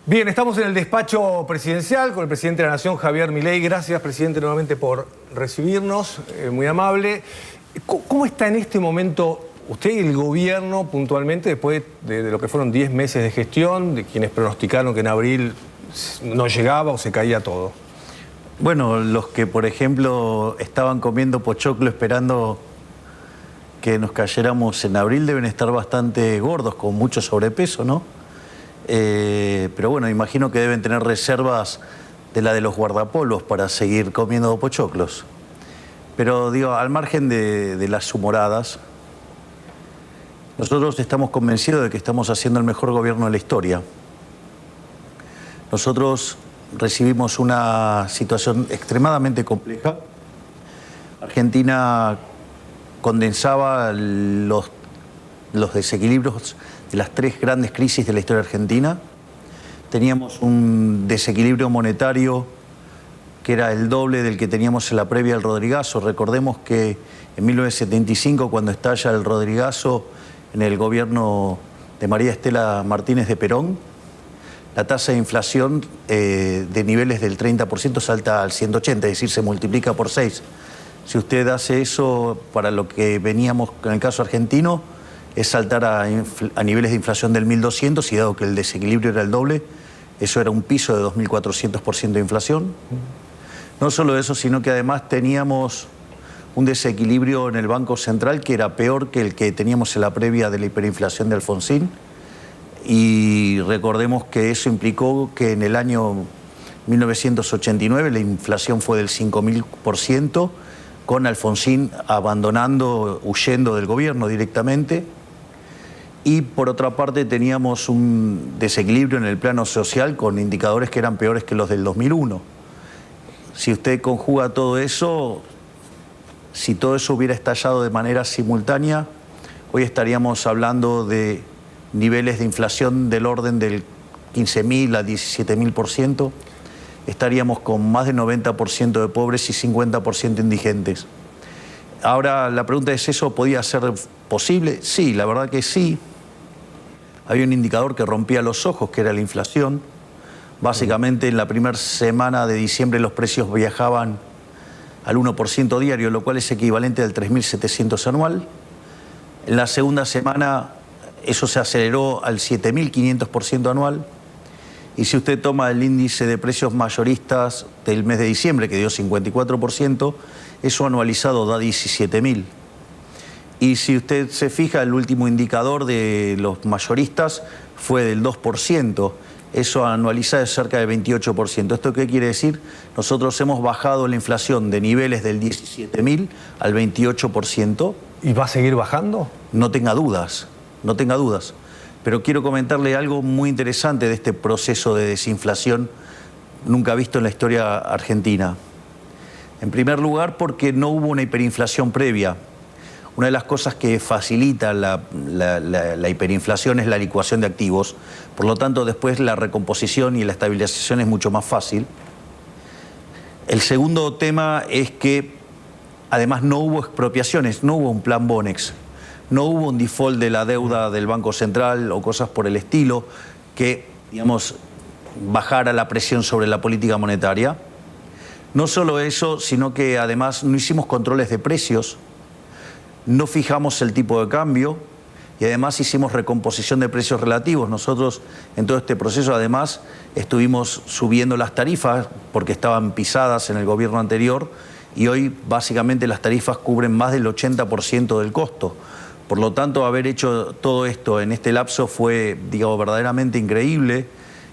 Bien, estamos en el despacho presidencial con el presidente de la Nación, Javier Milei. Gracias, presidente, nuevamente por recibirnos, muy amable. ¿Cómo está en este momento usted y el gobierno puntualmente después de lo que fueron 10 meses de gestión, de quienes pronosticaron que en abril no llegaba o se caía todo? Bueno, los que, por ejemplo, estaban comiendo pochoclo esperando que nos cayéramos en abril deben estar bastante gordos, con mucho sobrepeso, ¿no? Pero bueno, imagino que deben tener reservas de la de los guardapolvos para seguir comiendo pochoclos. Pero digo, al margen de las humoradas, nosotros estamos convencidos de que estamos haciendo el mejor gobierno de la historia. Nosotros recibimos una situación extremadamente compleja. Argentina condensaba los desequilibrios de las tres grandes crisis de la historia argentina. Teníamos un desequilibrio monetario que era el doble del que teníamos en la previa del Rodrigazo. Recordemos que en 1975, cuando estalla el Rodrigazo en el gobierno de María Estela Martínez de Perón, la tasa de inflación de niveles del 30% salta al 180%, es decir, se multiplica por 6. Si usted hace eso para lo que veníamos en el caso argentino, es saltar a niveles de inflación del 1200, y dado que el desequilibrio era el doble, eso era un piso de 2400% de inflación. No solo eso, sino que además teníamos un desequilibrio en el Banco Central que era peor que el que teníamos en la previa de la hiperinflación de Alfonsín. Y recordemos que eso implicó que en el año 1989 la inflación fue del 5000%, con Alfonsín abandonando, huyendo del gobierno directamente. Y por otra parte teníamos un desequilibrio en el plano social con indicadores que eran peores que los del 2001. Si usted conjuga todo eso, si todo eso hubiera estallado de manera simultánea, hoy estaríamos hablando de niveles de inflación del orden del 15.000 a 17.000%. Estaríamos con más del 90% de pobres y 50% indigentes. Ahora la pregunta es, ¿eso podía ser posible? Sí, la verdad que sí. Había un indicador que rompía los ojos, que era la inflación. Básicamente en la primera semana de diciembre los precios viajaban al 1% diario, lo cual es equivalente al 3.700 anual. En la segunda semana eso se aceleró al 7.500% anual. Y si usted toma el índice de precios mayoristas del mes de diciembre, que dio 54%, eso anualizado da 17.000. Y si usted se fija, el último indicador de los mayoristas fue del 2%. Eso anualizado es cerca del 28%. ¿Esto qué quiere decir? Nosotros hemos bajado la inflación de niveles del 17.000 al 28%. ¿Y va a seguir bajando? No tenga dudas, no tenga dudas. Pero quiero comentarle algo muy interesante de este proceso de desinflación nunca visto en la historia argentina. En primer lugar, porque no hubo una hiperinflación previa. Una de las cosas que facilita la hiperinflación es la licuación de activos. Por lo tanto, después la recomposición y la estabilización es mucho más fácil. El segundo tema es que además no hubo expropiaciones, no hubo un plan Bonex. No hubo un default de la deuda del Banco Central o cosas por el estilo que, digamos, bajara la presión sobre la política monetaria. No solo eso, sino que además no hicimos controles de precios, no fijamos el tipo de cambio y además hicimos recomposición de precios relativos. Nosotros en todo este proceso además estuvimos subiendo las tarifas porque estaban pisadas en el gobierno anterior y hoy básicamente las tarifas cubren más del 80% del costo. Por lo tanto, haber hecho todo esto en este lapso fue, digamos, verdaderamente increíble.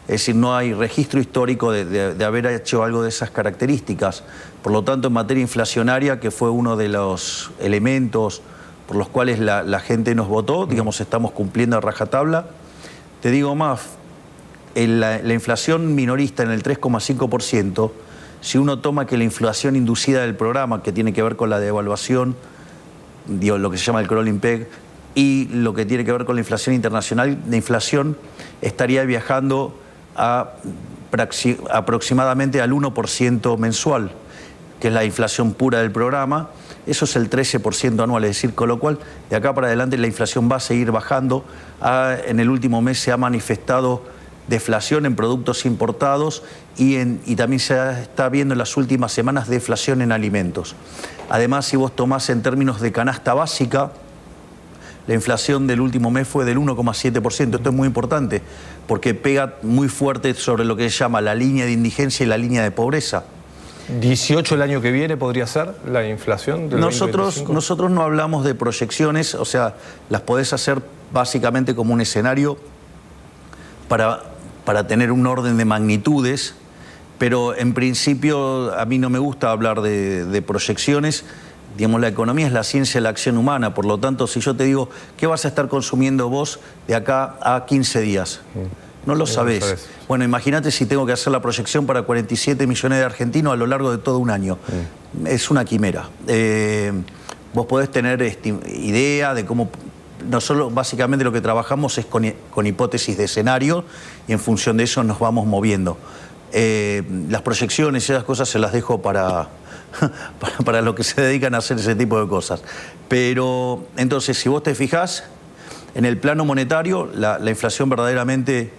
Es decir, no hay registro histórico de haber hecho algo de esas características. Por lo tanto, en materia inflacionaria, que fue uno de los elementos por los cuales la gente nos votó, digamos, estamos cumpliendo a rajatabla. Te digo más, la inflación minorista en el 3,5%, si uno toma que la inflación inducida del programa, que tiene que ver con la devaluación, digo, lo que se llama el crawling peg, y lo que tiene que ver con la inflación internacional, la inflación estaría viajando a aproximadamente al 1% mensual, que es la inflación pura del programa. Eso es el 13% anual, es decir, con lo cual de acá para adelante la inflación va a seguir bajando. En el último mes se ha manifestado deflación en productos importados y también se está viendo en las últimas semanas deflación en alimentos. Además, si vos tomás en términos de canasta básica, la inflación del último mes fue del 1,7%. Esto es muy importante porque pega muy fuerte sobre lo que se llama la línea de indigencia y la línea de pobreza. 18 el año que viene podría ser la inflación del 2025. Nosotros no hablamos de proyecciones, o sea, las podés hacer básicamente como un escenario para tener un orden de magnitudes, pero en principio a mí no me gusta hablar de proyecciones. Digamos, la economía es la ciencia de la acción humana, por lo tanto, si yo te digo, ¿qué vas a estar consumiendo vos de acá a 15 días? No lo sabés. Bueno, imagínate si tengo que hacer la proyección para 47 millones de argentinos a lo largo de todo un año. Es una quimera. Vos podés tener idea de cómo... Nosotros básicamente lo que trabajamos es con hipótesis de escenario y en función de eso nos vamos moviendo. Las proyecciones y esas cosas se las dejo para los que se dedican a hacer ese tipo de cosas. Pero entonces, si vos te fijás, en el plano monetario la inflación verdaderamente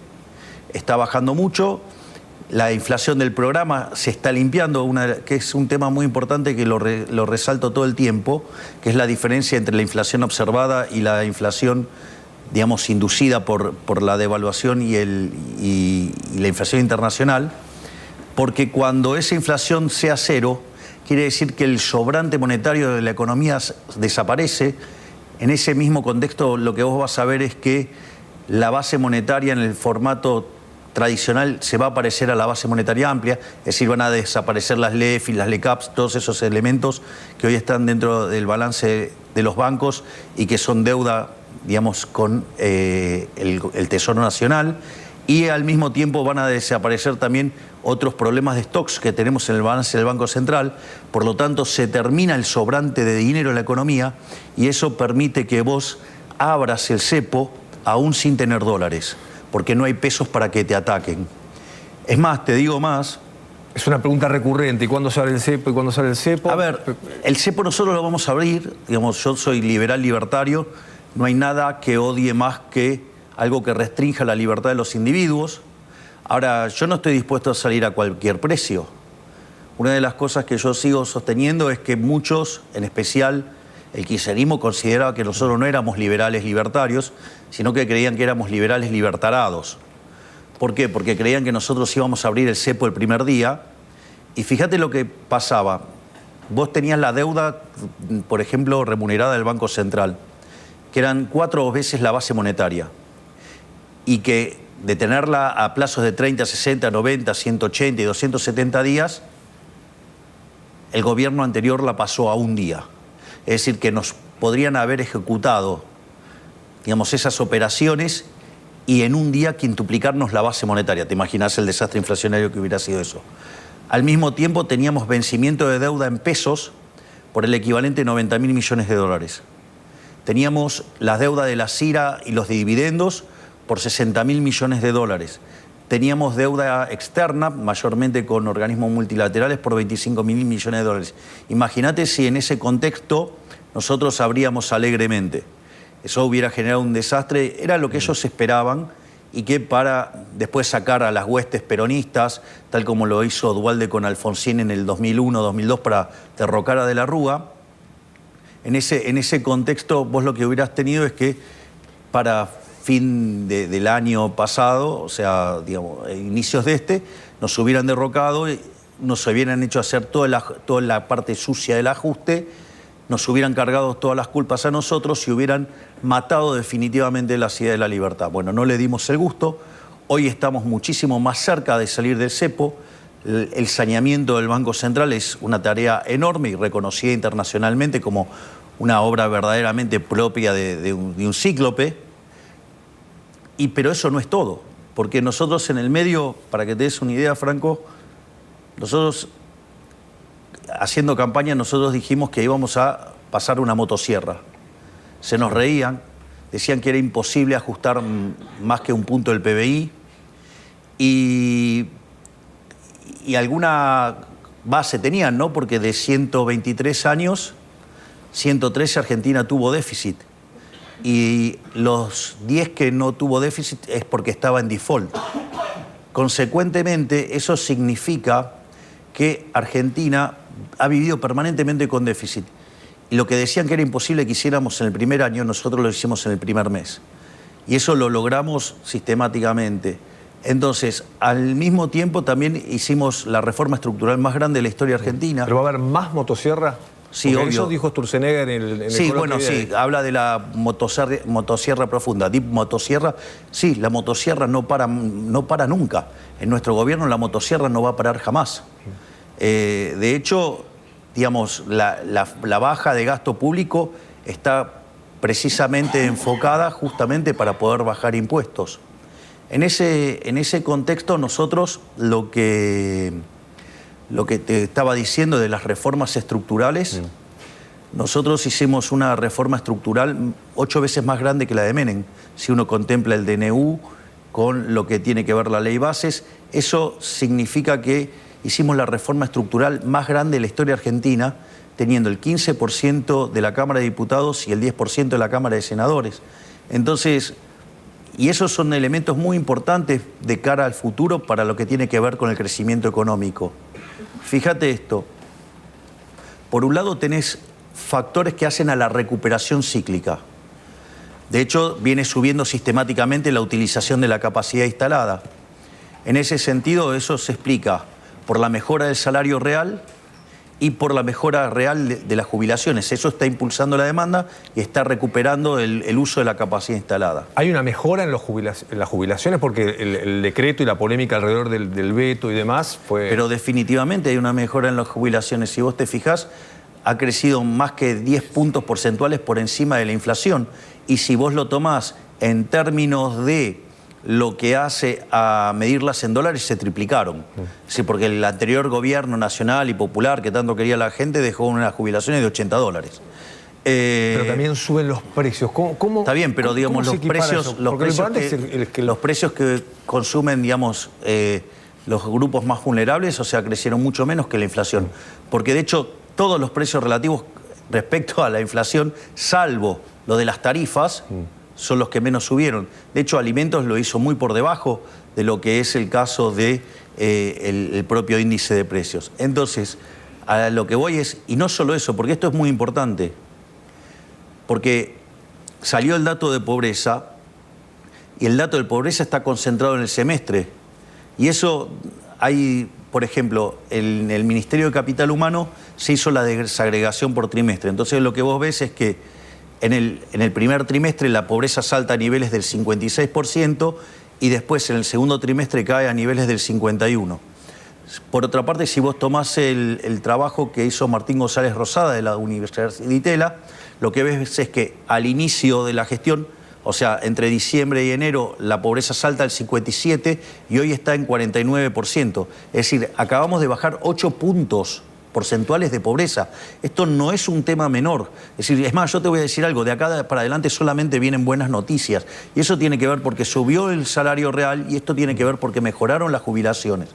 está bajando mucho. La inflación del programa se está limpiando, que es un tema muy importante que lo resalto todo el tiempo, que es la diferencia entre la inflación observada y la inflación, digamos, inducida por la devaluación y la inflación internacional, porque cuando esa inflación sea cero, quiere decir que el sobrante monetario de la economía desaparece. En ese mismo contexto lo que vos vas a ver es que la base monetaria en el formato tradicional se va a parecer a la base monetaria amplia, es decir, van a desaparecer las LEF y las LECAPs, todos esos elementos que hoy están dentro del balance de los bancos y que son deuda, digamos, con el Tesoro Nacional, y al mismo tiempo van a desaparecer también otros problemas de stocks que tenemos en el balance del Banco Central. Por lo tanto, se termina el sobrante de dinero en la economía y eso permite que vos abras el cepo aún sin tener dólares, porque no hay pesos para que te ataquen. Es más, te digo más... Es una pregunta recurrente. ¿Y cuándo sale el cepo? ¿Y cuándo sale el cepo? A ver, el cepo nosotros lo vamos a abrir. Digamos, yo soy liberal libertario. No hay nada que odie más que algo que restrinja la libertad de los individuos. Ahora, yo no estoy dispuesto a salir a cualquier precio. Una de las cosas que yo sigo sosteniendo es que muchos, en especial el kirchnerismo, consideraba que nosotros no éramos liberales libertarios, sino que creían que éramos liberales libertarados. ¿Por qué? Porque creían que nosotros íbamos a abrir el cepo el primer día. Y fíjate lo que pasaba. Vos tenías la deuda, por ejemplo, remunerada del Banco Central, que eran 4 veces la base monetaria. Y que de tenerla a plazos de 30, 60, 90, 180 y 270 días, el gobierno anterior la pasó a un día. Es decir, que nos podrían haber ejecutado, digamos, esas operaciones y en un día quintuplicarnos la base monetaria. ¿Te imaginas el desastre inflacionario que hubiera sido eso? Al mismo tiempo teníamos vencimiento de deuda en pesos por el equivalente a 90.000 millones de dólares. Teníamos la deuda de la CIRA y los dividendos por 60.000 millones de dólares. Teníamos deuda externa, mayormente con organismos multilaterales, por 25.000 millones de dólares. Imagínate si en ese contexto nosotros abríamos alegremente. Eso hubiera generado un desastre, era lo que ellos esperaban, y que para después sacar a las huestes peronistas, tal como lo hizo Duhalde con Alfonsín en el 2001-2002 para derrocar a De la Rúa, en ese contexto vos lo que hubieras tenido es que para fin del año pasado, o sea, digamos, inicios de nos hubieran derrocado, nos hubieran hecho hacer toda la parte sucia del ajuste, nos hubieran cargado todas las culpas a nosotros y hubieran matado definitivamente la idea de la libertad. Bueno, no le dimos el gusto. Hoy estamos muchísimo más cerca de salir del cepo. El saneamiento del Banco Central es una tarea enorme y reconocida internacionalmente como una obra verdaderamente propia de un cíclope. Pero eso no es todo, porque nosotros en el medio, para que te des una idea, Franco, nosotros haciendo campaña, nosotros dijimos que íbamos a pasar una motosierra. Se nos reían, decían que era imposible ajustar más que un punto del PBI y alguna base tenían, ¿no? Porque de 123 años, 113 Argentina tuvo déficit. Y los 10 que no tuvo déficit es porque estaba en default. Consecuentemente, eso significa que Argentina ha vivido permanentemente con déficit. Y lo que decían que era imposible que hiciéramos en el primer año, nosotros lo hicimos en el primer mes. Y eso lo logramos sistemáticamente. Entonces, al mismo tiempo también hicimos la reforma estructural más grande de la historia argentina. ¿Pero va a haber más motosierra? Sí, porque obvio. eso dijo Sturzenegger en el Sí, coloquio bueno, sí, habla de la motosierra profunda, deep motosierra. Sí, la motosierra no para nunca. En nuestro gobierno la motosierra no va a parar jamás. De hecho, digamos, la baja de gasto público está precisamente enfocada justamente para poder bajar impuestos. En ese contexto nosotros lo que te estaba diciendo de las reformas estructurales, nosotros hicimos una reforma estructural 8 veces más grande que la de Menem. Si uno contempla el DNU con lo que tiene que ver la ley bases, eso significa que hicimos la reforma estructural más grande de la historia argentina, teniendo el 15% de la Cámara de Diputados y el 10% de la Cámara de Senadores. Entonces, y esos son elementos muy importantes de cara al futuro para lo que tiene que ver con el crecimiento económico. Fíjate esto, por un lado tenés factores que hacen a la recuperación cíclica. De hecho, viene subiendo sistemáticamente la utilización de la capacidad instalada. En ese sentido, eso se explica por la mejora del salario real y por la mejora real de las jubilaciones. Eso está impulsando la demanda y está recuperando el uso de la capacidad instalada. ¿Hay una mejora en las jubilaciones? Porque el decreto y la polémica alrededor del veto y demás fue... Pero definitivamente hay una mejora en las jubilaciones. Si vos te fijás, ha crecido más que 10 puntos porcentuales por encima de la inflación. Y si vos lo tomás en términos de lo que hace a medirlas en dólares, se triplicaron. Sí, porque el anterior gobierno nacional y popular que tanto quería la gente dejó unas jubilaciones de $80. Pero también suben los precios. ¿Cómo, está bien, pero digamos los precios que consumen, digamos, los grupos más vulnerables, o sea, crecieron mucho menos que la inflación. Porque de hecho todos los precios relativos respecto a la inflación, salvo lo de las tarifas, son los que menos subieron. De hecho, alimentos lo hizo muy por debajo de lo que es el caso de el propio índice de precios. Entonces, a lo que voy es, y no solo eso, porque esto es muy importante, porque salió el dato de pobreza, y el dato de pobreza está concentrado en el semestre. Y eso hay, por ejemplo, en el Ministerio de Capital Humano se hizo la desagregación por trimestre. Entonces lo que vos ves es que en el primer trimestre la pobreza salta a niveles del 56% y después en el segundo trimestre cae a niveles del 51%. Por otra parte, si vos tomás el trabajo que hizo Martín González Rosada de la Universidad de Itela, lo que ves es que al inicio de la gestión, o sea, entre diciembre y enero, la pobreza salta al 57% y hoy está en 49%. Es decir, acabamos de bajar 8 puntos porcentuales de pobreza. Esto no es un tema menor. Es decir, es más, yo te voy a decir algo, de acá para adelante solamente vienen buenas noticias. Y eso tiene que ver porque subió el salario real y esto tiene que ver porque mejoraron las jubilaciones.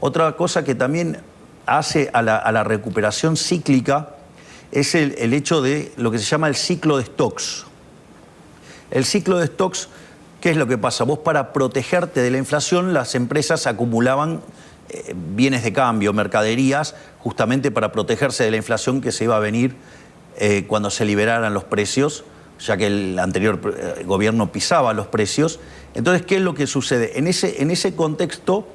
Otra cosa que también hace a la recuperación cíclica es el hecho de lo que se llama el ciclo de stocks. El ciclo de stocks, ¿qué es lo que pasa? Vos, para protegerte de la inflación, las empresas acumulaban bienes de cambio, mercaderías, justamente para protegerse de la inflación que se iba a venir cuando se liberaran los precios, ya que el anterior gobierno pisaba los precios. Entonces, ¿qué es lo que sucede? En ese contexto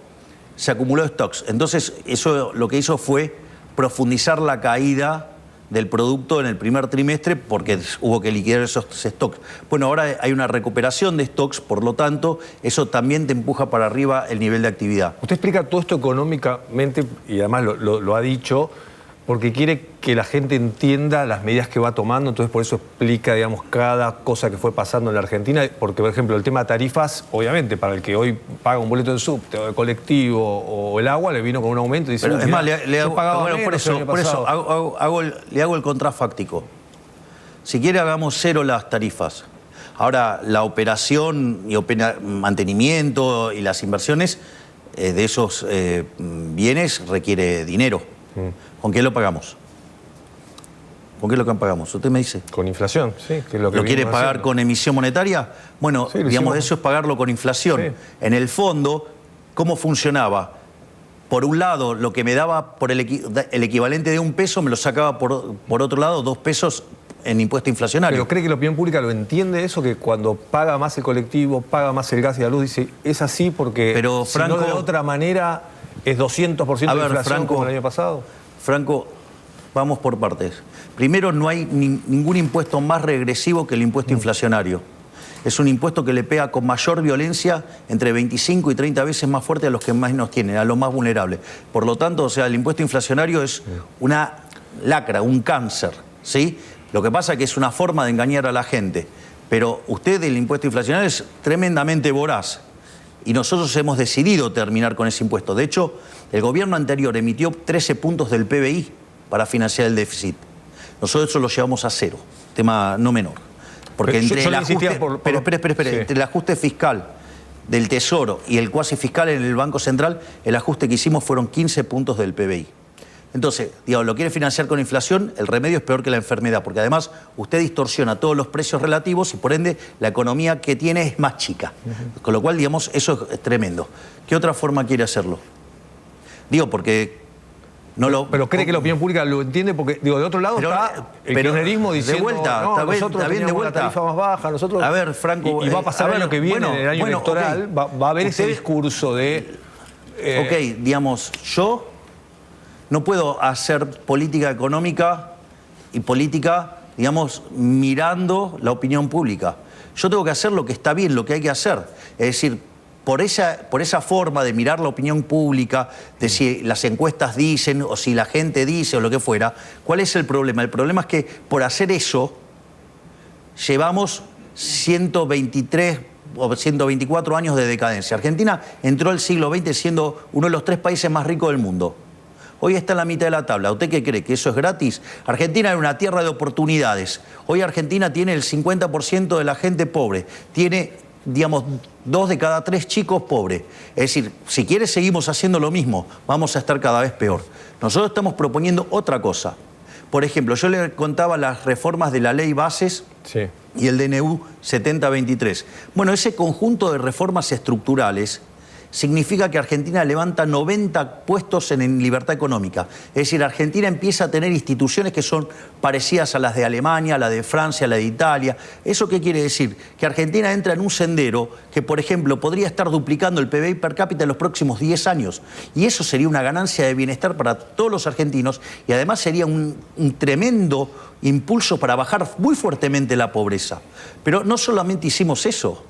se acumuló stocks. Entonces, eso lo que hizo fue profundizar la caída del producto en el primer trimestre porque hubo que liquidar esos stocks. Bueno, ahora hay una recuperación de stocks, por lo tanto, eso también te empuja para arriba el nivel de actividad. Usted explica todo esto económicamente y además lo ha dicho porque quiere que la gente entienda las medidas que va tomando, entonces por eso explica, digamos, cada cosa que fue pasando en la Argentina, porque, por ejemplo, el tema de tarifas, obviamente, para el que hoy paga un boleto de subte o de colectivo o el agua, le vino con un aumento y dice... Pero, es más, le hago el contrafáctico. Si quiere, hagamos cero las tarifas. Ahora, la operación y mantenimiento y las inversiones de esos bienes requiere dinero. ¿Con qué lo pagamos? ¿Con qué lo pagamos? Usted me dice. Con inflación, sí. Que es lo que ¿Lo quiere pagar haciendo con emisión monetaria? Bueno, sí, digamos, eso es pagarlo con inflación. Sí. En el fondo, cómo funcionaba. Por un lado, lo que me daba por el equivalente de 1 peso, me lo sacaba por otro lado 2 pesos en impuesto inflacionario. ¿Pero cree que la opinión pública lo entiende eso? Que cuando paga más el colectivo, paga más el gas y la luz, dice, es así porque pero, Franco, si no de otra manera es 200% de inflación, Franco, como el año pasado. Franco, vamos por partes. Primero, no hay ningún impuesto más regresivo que el impuesto inflacionario. Es un impuesto que le pega con mayor violencia, entre 25 y 30 veces más fuerte a los que más nos tienen, a los más vulnerables. Por lo tanto, o sea, el impuesto inflacionario es una lacra, un cáncer, ¿sí? Lo que pasa es que es una forma de engañar a la gente. Pero usted, el impuesto inflacionario es tremendamente voraz. Y nosotros hemos decidido terminar con ese impuesto. De hecho, el gobierno anterior emitió 13 puntos del PBI para financiar el déficit. Nosotros eso lo llevamos a 0, tema no menor. Porque entre el ajuste, entre el ajuste fiscal del Tesoro y el cuasi fiscal en el Banco Central, el ajuste que hicimos fueron 15 puntos del PBI. Entonces, digamos, lo quiere financiar con inflación, el remedio es peor que la enfermedad, porque además usted distorsiona todos los precios relativos y por ende la economía que tiene es más chica. Con lo cual, digamos, eso es tremendo. ¿Qué otra forma quiere hacerlo? Digo, porque no lo... Pero cree que la opinión pública lo entiende porque, digo, de otro lado está el kirchnerismo diciendo, de vuelta, no, está nosotros bien de vuelta. una tarifa más baja, nosotros... A ver, Franco... Y va a pasar el año que viene, en el año electoral, okay. va a haber ese discurso de... Ok, digamos, yo no puedo hacer política económica y política, digamos, mirando la opinión pública. Yo tengo que hacer lo que está bien, lo que hay que hacer. Es decir, por esa forma de mirar la opinión pública, de si las encuestas dicen o si la gente dice o lo que fuera, ¿cuál es el problema? El problema es que por hacer eso llevamos 123 o 124 años de decadencia. Argentina entró al siglo XX siendo uno de los 3 países más ricos del mundo. Hoy está en la mitad de la tabla. ¿Usted qué cree? ¿Que eso es gratis? Argentina era una tierra de oportunidades. Hoy Argentina tiene el 50% de la gente pobre. Tiene, digamos, 2 de cada 3 chicos pobres. Es decir, si quiere seguimos haciendo lo mismo, vamos a estar cada vez peor. Nosotros estamos proponiendo otra cosa. Por ejemplo, yo le contaba las reformas de la Ley Bases y el DNU 7023. Bueno, ese conjunto de reformas estructurales significa que Argentina levanta 90 puestos en libertad económica. Es decir, Argentina empieza a tener instituciones que son parecidas a las de Alemania, a la de Francia, a la de Italia. ¿Eso qué quiere decir? Que Argentina entra en un sendero que, por ejemplo, podría estar duplicando el PBI per cápita en los próximos 10 años. Y eso sería una ganancia de bienestar para todos los argentinos y además sería un tremendo impulso para bajar muy fuertemente la pobreza. Pero no solamente hicimos eso,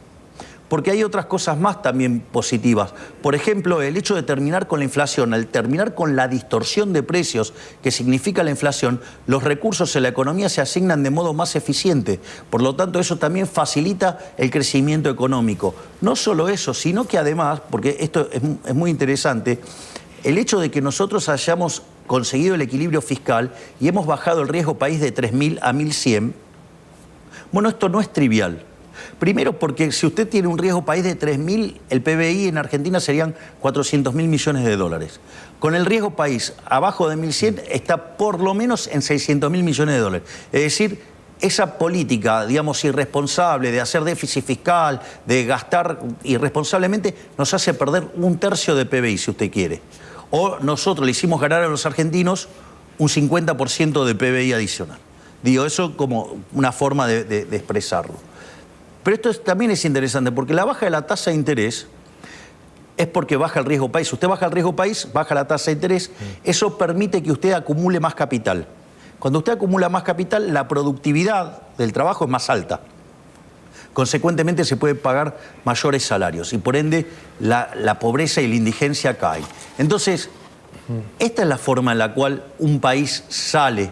porque hay otras cosas más también positivas. Por ejemplo, el hecho de terminar con la inflación, al terminar con la distorsión de precios que significa la inflación, los recursos en la economía se asignan de modo más eficiente. Por lo tanto, eso también facilita el crecimiento económico. No solo eso, sino que además, porque esto es muy interesante, el hecho de que nosotros hayamos conseguido el equilibrio fiscal y hemos bajado el riesgo país de 3.000 a 1.100, bueno, esto no es trivial. Primero porque si usted tiene un riesgo país de 3.000, el PBI en Argentina serían 400.000 millones de dólares. Con el riesgo país abajo de 1.100 está por lo menos en 600.000 millones de dólares. Es decir, esa política, digamos, irresponsable de hacer déficit fiscal, de gastar irresponsablemente, nos hace perder 1/3 de PBI, si usted quiere. O nosotros le hicimos ganar a los argentinos un 50% de PBI adicional. Digo, eso como una forma de expresarlo. Pero esto también es interesante porque la baja de la tasa de interés es porque baja el riesgo país. Usted baja el riesgo país, baja la tasa de interés, eso permite que usted acumule más capital. Cuando usted acumula más capital, la productividad del trabajo es más alta. Consecuentemente se puede pagar mayores salarios y por ende la pobreza y la indigencia caen. Entonces, esta es la forma en la cual un país sale,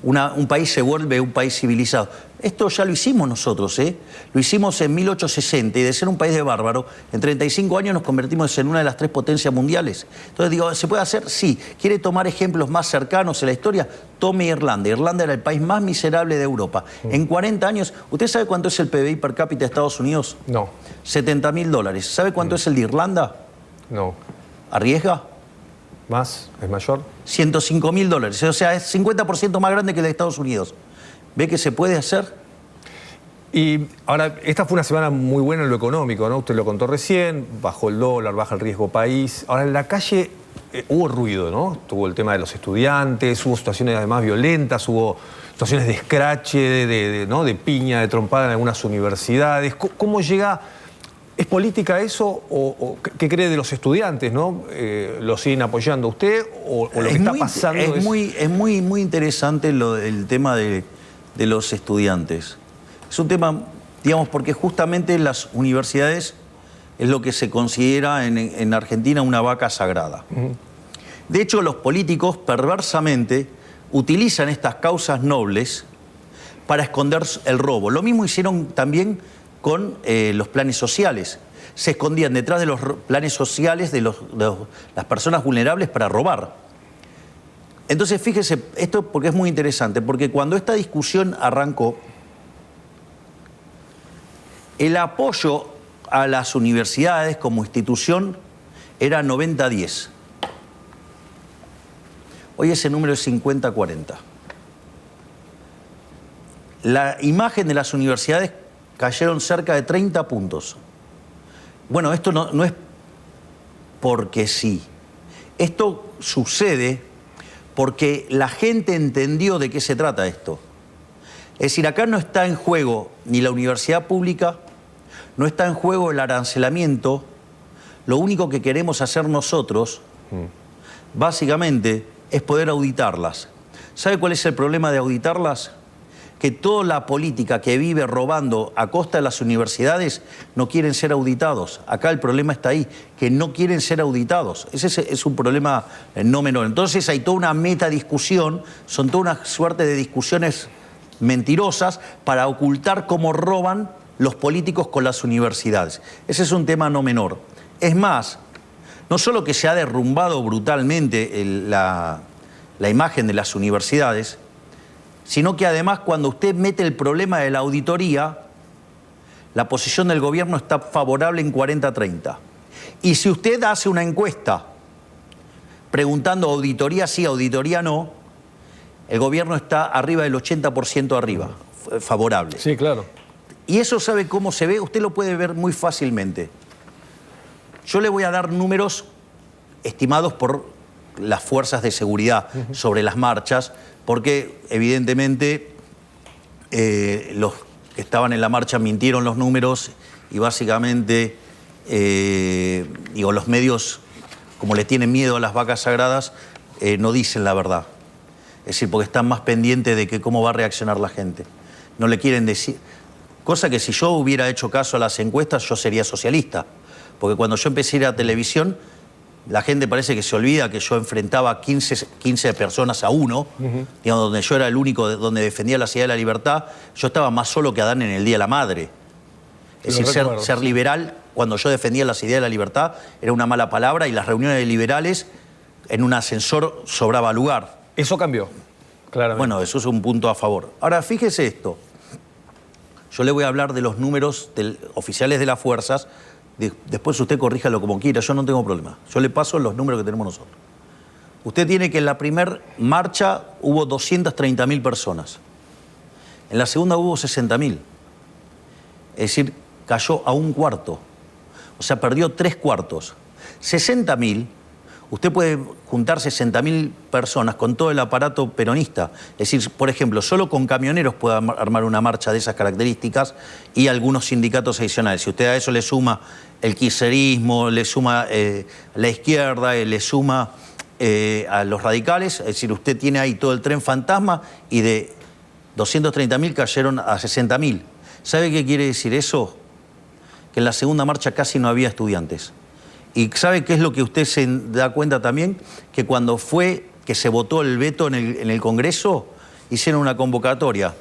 un país se vuelve un país civilizado. Esto ya lo hicimos nosotros, ¿eh? Lo hicimos en 1860 y de ser un país de bárbaro, en 35 años nos convertimos en una de las 3 potencias mundiales. Entonces digo, ¿se puede hacer? Sí. ¿Quiere tomar ejemplos más cercanos en la historia? Tome Irlanda. Irlanda era el país más miserable de Europa. En 40 años, ¿usted sabe cuánto es el PBI per cápita de Estados Unidos? No. $70.000. ¿Sabe cuánto es el de Irlanda? No. ¿Arriesga? ¿Más? ¿Es mayor? $105.000. O sea, es 50% más grande que el de Estados Unidos. ¿Ve que se puede hacer? Y ahora, esta fue una semana muy buena en lo económico, ¿no? Usted lo contó recién, bajó el dólar, baja el riesgo país. Ahora, en la calle hubo ruido, ¿no? Tuvo el tema de los estudiantes, hubo situaciones además violentas, hubo situaciones de escrache, ¿no? De piña, de trompada en algunas universidades. ¿Cómo llega? ¿Es política eso o qué cree de los estudiantes, ¿no? ¿Lo siguen apoyando a usted o lo que está pasando es muy interesante el tema de los estudiantes. Es un tema, digamos, porque justamente las universidades es lo que se considera en Argentina una vaca sagrada. De hecho, los políticos perversamente utilizan estas causas nobles para esconder el robo. Lo mismo hicieron también con los planes sociales. Se escondían detrás de los planes sociales de las personas vulnerables para robar. Entonces, fíjese, esto porque es muy interesante, porque cuando esta discusión arrancó, el apoyo a las universidades como institución era 90-10. Hoy ese número es 50-40. La imagen de las universidades cayeron cerca de 30 puntos. Bueno, esto no es porque sí. Esto sucede porque la gente entendió de qué se trata esto. Es decir, acá no está en juego ni la universidad pública, no está en juego el arancelamiento. Lo único que queremos hacer nosotros, básicamente, es poder auditarlas. ¿Sabe cuál es el problema de auditarlas? Que toda la política que vive robando a costa de las universidades no quieren ser auditados. Acá el problema está ahí, que no quieren ser auditados. Ese es un problema no menor. Entonces hay toda una metadiscusión, son toda una suerte de discusiones mentirosas para ocultar cómo roban los políticos con las universidades. Ese es un tema no menor. Es más, no solo que se ha derrumbado brutalmente la imagen de las universidades, sino que además cuando usted mete el problema de la auditoría, la posición del gobierno está favorable en 40-30. Y si usted hace una encuesta preguntando auditoría sí, auditoría no, el gobierno está arriba del 80% arriba, favorable. Sí, claro. Y eso, ¿sabe cómo se ve? Usted lo puede ver muy fácilmente. Yo le voy a dar números estimados por las fuerzas de seguridad sobre las marchas, porque evidentemente los que estaban en la marcha mintieron los números y básicamente los medios, como le tienen miedo a las vacas sagradas, no dicen la verdad. Es decir, porque están más pendientes de cómo va a reaccionar la gente. No le quieren decir. Cosa que si yo hubiera hecho caso a las encuestas, yo sería socialista. Porque cuando yo empecé a ir a televisión, la gente parece que se olvida que yo enfrentaba 15 personas a uno, digamos, donde yo era el único donde defendía la ciudad de la libertad. Yo estaba más solo que Adán en el Día de la Madre. Es decir, ser liberal, cuando yo defendía las ideas de la libertad, era una mala palabra y las reuniones de liberales en un ascensor sobraba lugar. Eso cambió, claramente. Bueno, eso es un punto a favor. Ahora, fíjese esto. Yo le voy a hablar de los números oficiales de las fuerzas. Después usted corríjalo como quiera, yo no tengo problema. Yo le paso los números que tenemos nosotros. Usted tiene que en la primera marcha hubo 230.000 personas. En la segunda hubo 60.000. Es decir, cayó a un cuarto. O sea, perdió 3/4. 60.000, usted puede juntar 60.000 personas con todo el aparato peronista. Es decir, por ejemplo, solo con camioneros puede armar una marcha de esas características y algunos sindicatos adicionales. Si usted a eso le suma el kirchnerismo, le suma la izquierda, le suma a los radicales, es decir, usted tiene ahí todo el tren fantasma y de 230.000 cayeron a 60.000. ¿Sabe qué quiere decir eso? Que en la segunda marcha casi no había estudiantes. ¿Y sabe qué es lo que usted se da cuenta también? Que cuando fue que se votó el veto en el Congreso, hicieron una convocatoria,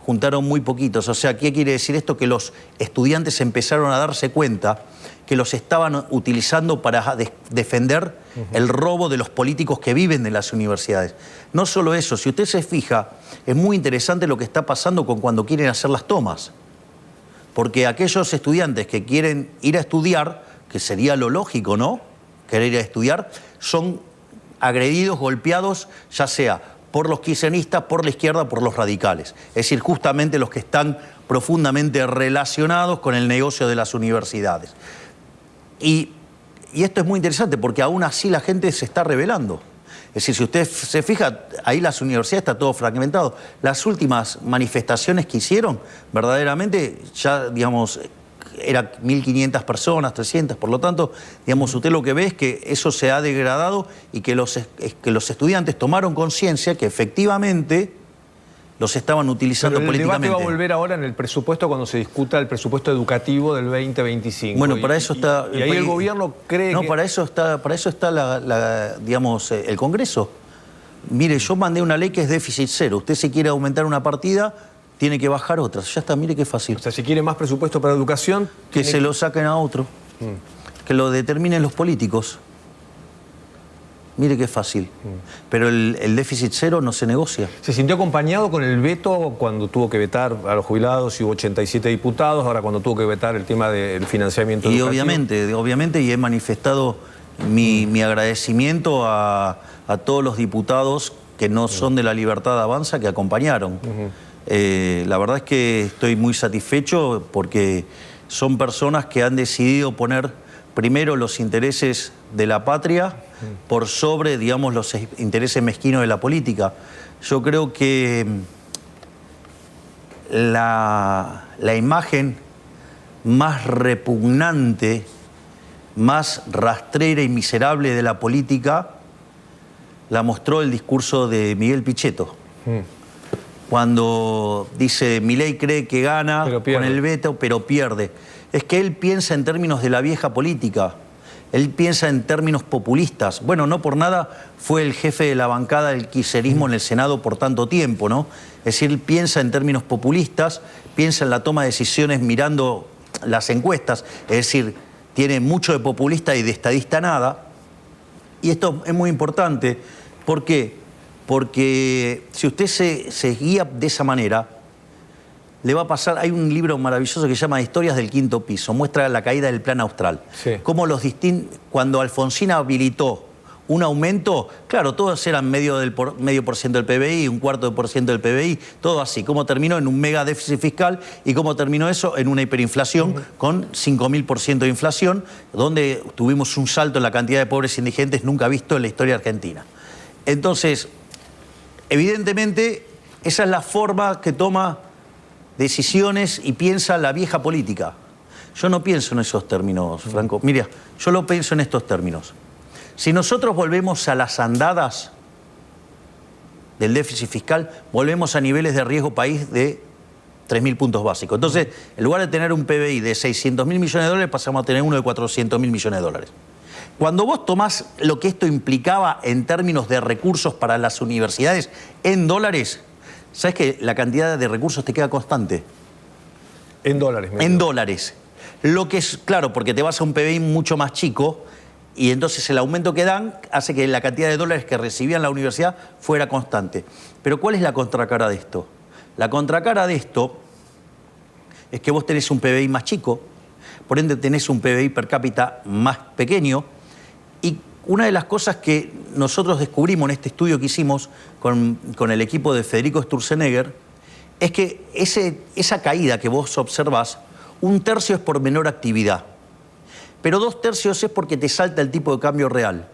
juntaron muy poquitos. O sea, ¿qué quiere decir esto? Que los estudiantes empezaron a darse cuenta que los estaban utilizando para defender el robo de los políticos que viven de las universidades. No solo eso, si usted se fija, es muy interesante lo que está pasando con cuando quieren hacer las tomas. Porque aquellos estudiantes que quieren ir a estudiar, que sería lo lógico, ¿no? Querer ir a estudiar, son agredidos, golpeados, ya sea por los kirchneristas, por la izquierda, por los radicales. Es decir, justamente los que están profundamente relacionados con el negocio de las universidades. Y esto es muy interesante porque aún así la gente se está rebelando. Es decir, si usted se fija, ahí las universidades está todo fragmentado. Las últimas manifestaciones que hicieron, verdaderamente, ya, digamos, eran 1.500 personas, 300, por lo tanto, digamos, usted lo que ve es que eso se ha degradado y que los estudiantes tomaron conciencia que efectivamente los estaban utilizando políticamente. El debate va a volver ahora en el presupuesto cuando se discuta el presupuesto educativo del 2025. Bueno, para eso está... Y ahí el gobierno cree no, que... para eso está digamos, el Congreso. Mire, yo mandé una ley que es déficit cero. Usted si quiere aumentar una partida, tiene que bajar otra. Ya está, mire qué fácil. O sea, si quiere más presupuesto para educación... Que se lo saquen a otro. Que lo determinen los políticos. Mire qué fácil. Pero el déficit cero no se negocia. ¿Se sintió acompañado con el veto cuando tuvo que vetar a los jubilados y hubo 87 diputados, ahora cuando tuvo que vetar el tema del financiamiento educativo? Y obviamente, y he manifestado mi agradecimiento a todos los diputados que no son de La Libertad Avanza que acompañaron. La verdad es que estoy muy satisfecho porque son personas que han decidido poner primero los intereses de la patria por sobre, digamos, los intereses mezquinos de la política. Yo creo que la imagen más repugnante, más rastrera y miserable de la política la mostró el discurso de Miguel Pichetto. Cuando dice, Milei cree que gana con el veto, pero pierde. Es que él piensa en términos de la vieja política. Él piensa en términos populistas. Bueno, no por nada fue el jefe de la bancada del kirchnerismo en el Senado por tanto tiempo, ¿no? Es decir, él piensa en términos populistas, piensa en la toma de decisiones mirando las encuestas. Es decir, tiene mucho de populista y de estadista nada. Y esto es muy importante. ¿Por qué? Porque si usted se guía de esa manera, le va a pasar... Hay un libro maravilloso que se llama Historias del Quinto Piso, muestra la caída del Plan Austral. Sí. Cómo cuando Alfonsín habilitó un aumento, claro, todos eran medio por ciento del PBI, un cuarto de por ciento del PBI, todo así. Cómo terminó en un mega déficit fiscal y cómo terminó eso en una hiperinflación con 5.000% de inflación, donde tuvimos un salto en la cantidad de pobres indigentes nunca visto en la historia argentina. Entonces, evidentemente, esa es la forma que toma decisiones y piensa la vieja política. Yo no pienso en esos términos, Franco. Mira, yo lo pienso en estos términos. Si nosotros volvemos a las andadas del déficit fiscal, volvemos a niveles de riesgo país de 3.000 puntos básicos. Entonces, en lugar de tener un PBI de 600.000 millones de dólares, pasamos a tener uno de 400.000 millones de dólares. Cuando vos tomás lo que esto implicaba en términos de recursos para las universidades en dólares, ¿sabes que la cantidad de recursos te queda constante? En dólares. En dólares. Lo que es, claro, porque te vas a un PBI mucho más chico y entonces el aumento que dan hace que la cantidad de dólares que recibían la universidad fuera constante. Pero ¿cuál es la contracara de esto? La contracara de esto es que vos tenés un PBI más chico, por ende tenés un PBI per cápita más pequeño. Y una de las cosas que nosotros descubrimos en este estudio que hicimos con el equipo de Federico Sturzenegger es que esa caída que vos observás, 1/3 es por menor actividad, pero 2/3 es porque te salta el tipo de cambio real.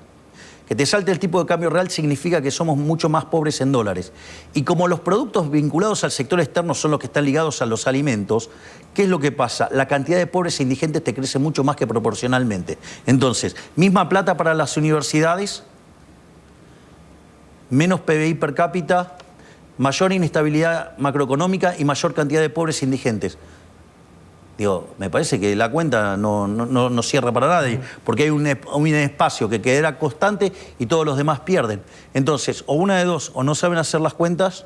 Que te salte el tipo de cambio real significa que somos mucho más pobres en dólares. Y como los productos vinculados al sector externo son los que están ligados a los alimentos, ¿qué es lo que pasa? La cantidad de pobres e indigentes te crece mucho más que proporcionalmente. Entonces, misma plata para las universidades, menos PBI per cápita, mayor inestabilidad macroeconómica y mayor cantidad de pobres e indigentes. Digo, me parece que la cuenta no cierra para nadie, porque hay un espacio que quedará constante y todos los demás pierden. Entonces, o una de dos, o no saben hacer las cuentas,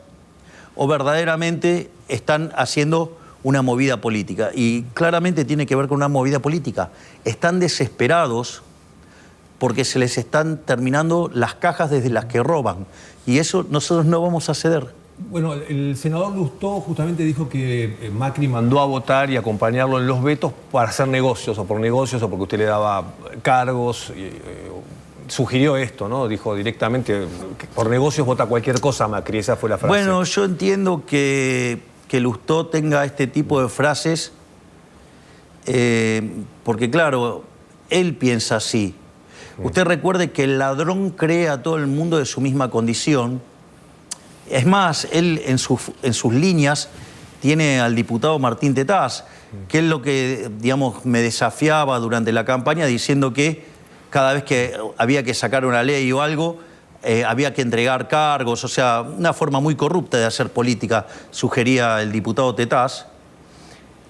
o verdaderamente están haciendo una movida política. Y claramente tiene que ver con una movida política. Están desesperados porque se les están terminando las cajas desde las que roban. Y eso nosotros no vamos a ceder. Bueno, el senador Lustó justamente dijo que Macri mandó a votar y acompañarlo en los vetos para hacer negocios, o por negocios, o porque usted le daba cargos. Sugirió esto, ¿no? Dijo directamente, que por negocios vota cualquier cosa Macri, esa fue la frase. Bueno, yo entiendo que que Lustó tenga este tipo de frases, porque claro, él piensa así. Usted recuerde que el ladrón cree a todo el mundo de su misma condición. Es más, él en sus líneas tiene al diputado Martín Tetaz, que es lo que, digamos, me desafiaba durante la campaña diciendo que cada vez que había que sacar una ley o algo, había que entregar cargos, o sea, una forma muy corrupta de hacer política, sugería el diputado Tetaz.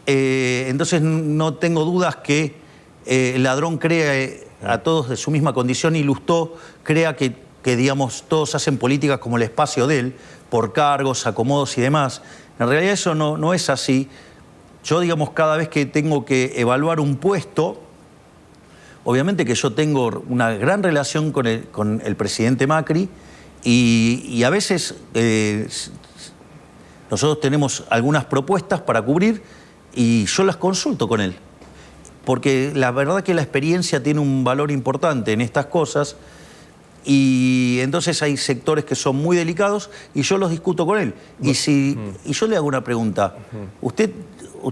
Entonces no tengo dudas que el ladrón cree a todos de su misma condición y Lustó crea que digamos, todos hacen políticas como el espacio de él, por cargos, acomodos y demás. En realidad eso no es así. Yo, digamos, cada vez que tengo que evaluar un puesto, obviamente que yo tengo una gran relación con el presidente Macri y a veces nosotros tenemos algunas propuestas para cubrir y yo las consulto con él. Porque la verdad que la experiencia tiene un valor importante en estas cosas y entonces hay sectores que son muy delicados y yo los discuto con él. Y yo le hago una pregunta. Usted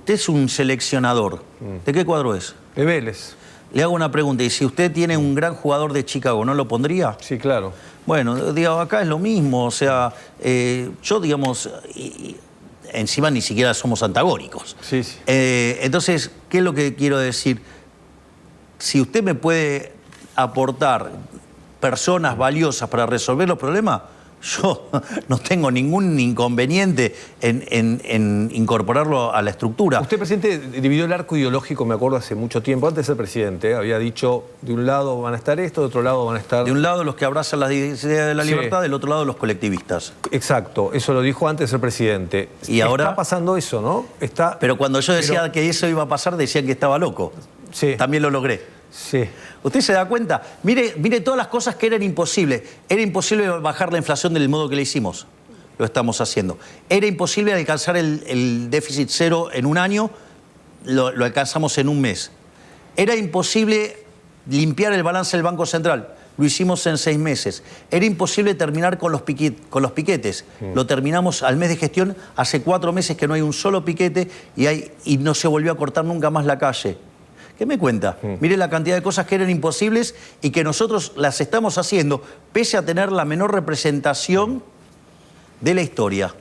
es un seleccionador. ¿De qué cuadro es? De Vélez. Le hago una pregunta. ¿Y si usted tiene un gran jugador de Chicago, no lo pondría? Sí, claro. Bueno, digamos, acá es lo mismo. O sea, yo, digamos... encima ni siquiera somos antagónicos. Sí, sí. Entonces, ¿qué es lo que quiero decir? Si usted me puede aportar personas valiosas para resolver los problemas, yo no tengo ningún inconveniente en incorporarlo a la estructura. Usted, presidente, dividió el arco ideológico, me acuerdo, hace mucho tiempo. Antes de ser presidente, había dicho, de un lado van a estar esto, de otro lado van a estar... De un lado los que abrazan las ideas de la libertad, sí. Del otro lado los colectivistas. Exacto, eso lo dijo antes de ser presidente. Y ahora... Está pasando eso, ¿no? Pero cuando yo decía que eso iba a pasar, decían que estaba loco. Sí. También lo logré. Sí. ¿Usted se da cuenta? Mire todas las cosas que eran imposibles. Era imposible bajar la inflación del modo que le hicimos. Lo estamos haciendo. Era imposible alcanzar el déficit cero en un año. Lo alcanzamos en un mes. Era imposible limpiar el balance del Banco Central. Lo hicimos en 6 meses. Era imposible terminar con los piquetes. Lo terminamos al mes de gestión. Hace 4 meses que no hay un solo piquete y no se volvió a cortar nunca más la calle. ¿Qué me cuenta? Mire la cantidad de cosas que eran imposibles y que nosotros las estamos haciendo, pese a tener la menor representación de la historia.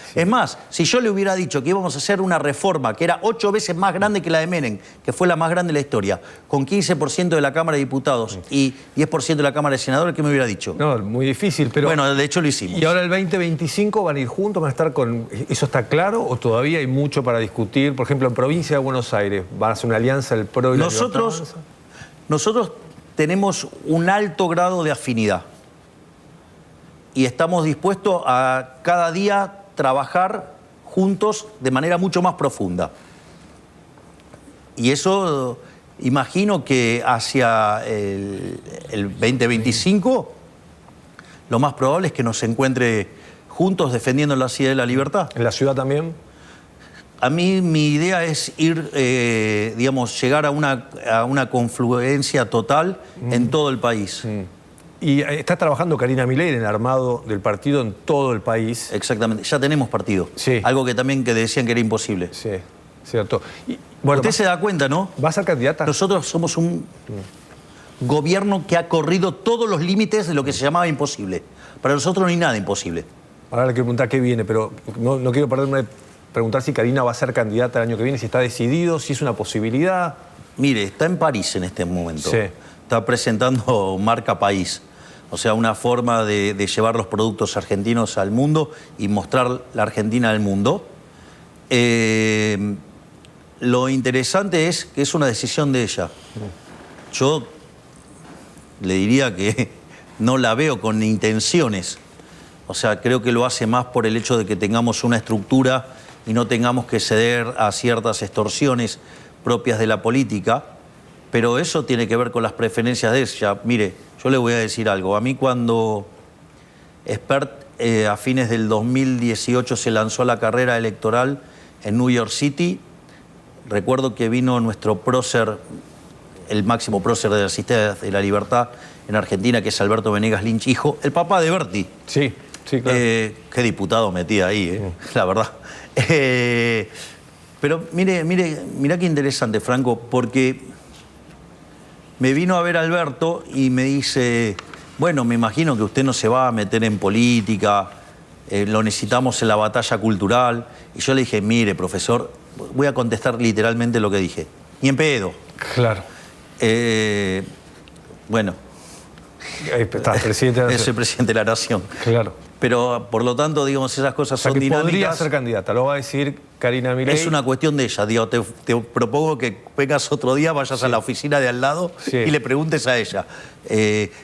Sí. Es más, si yo le hubiera dicho que íbamos a hacer una reforma que era 8 veces más grande que la de Menem, que fue la más grande de la historia, con 15% de la Cámara de Diputados y 10% de la Cámara de Senadores, ¿qué me hubiera dicho? No, muy difícil, pero... Bueno, de hecho lo hicimos. ¿Y ahora el 2025 van a ir juntos? ¿Van a estar con...? ¿Eso está claro o todavía hay mucho para discutir? Por ejemplo, en Provincia de Buenos Aires, ¿van a hacer una alianza el PRO y la Libertad? Nosotros tenemos un alto grado de afinidad y estamos dispuestos a cada día trabajar juntos de manera mucho más profunda. Y eso imagino que hacia el 2025 lo más probable es que nos encuentre juntos defendiendo la ciudad de la libertad. ¿En la ciudad también? A mí mi idea es ir, digamos, llegar a una confluencia total en todo el país. Y está trabajando Karina Milei en el armado del partido en todo el país. Exactamente, ya tenemos partido. Sí. Algo que también decían que era imposible. Sí, cierto. Y, bueno, usted se da cuenta, ¿no? ¿Va a ser candidata? Nosotros somos un gobierno que ha corrido todos los límites de lo que se llamaba imposible. Para nosotros no hay nada imposible. Ahora le quiero preguntar qué viene, pero no quiero perderme de preguntar si Karina va a ser candidata el año que viene, si está decidido, si es una posibilidad. Mire, está en París en este momento. Sí. Está presentando Marca País. O sea, una forma de llevar los productos argentinos al mundo y mostrar la Argentina al mundo. Lo interesante es que es una decisión de ella. Yo le diría que no la veo con intenciones. O sea, creo que lo hace más por el hecho de que tengamos una estructura y no tengamos que ceder a ciertas extorsiones propias de la política. Pero eso tiene que ver con las preferencias de ella. Mire, yo le voy a decir algo. A mí cuando Spert a fines del 2018 se lanzó a la carrera electoral en New York City, recuerdo que vino nuestro prócer, el máximo prócer de la Ciudad de la Libertad en Argentina, que es Alberto Venegas Lynch, hijo, el papá de Berti. Sí. Sí, claro. Qué diputado metí ahí, la verdad. Pero mire qué interesante, Franco, porque me vino a ver Alberto y me dice, bueno, me imagino que usted no se va a meter en política, lo necesitamos en la batalla cultural. Y yo le dije, mire, profesor, voy a contestar literalmente lo que dije. Ni en pedo. Claro. Bueno. Ahí está, presidente de la Nación. Es el presidente de la Nación. Claro. Pero, por lo tanto, digamos, esas cosas son dinámicas. Podría ser candidata, lo va a decir Karina Milei. Es una cuestión de ella. Digo, te propongo que vengas otro día, vayas a la oficina de al lado y le preguntes a ella.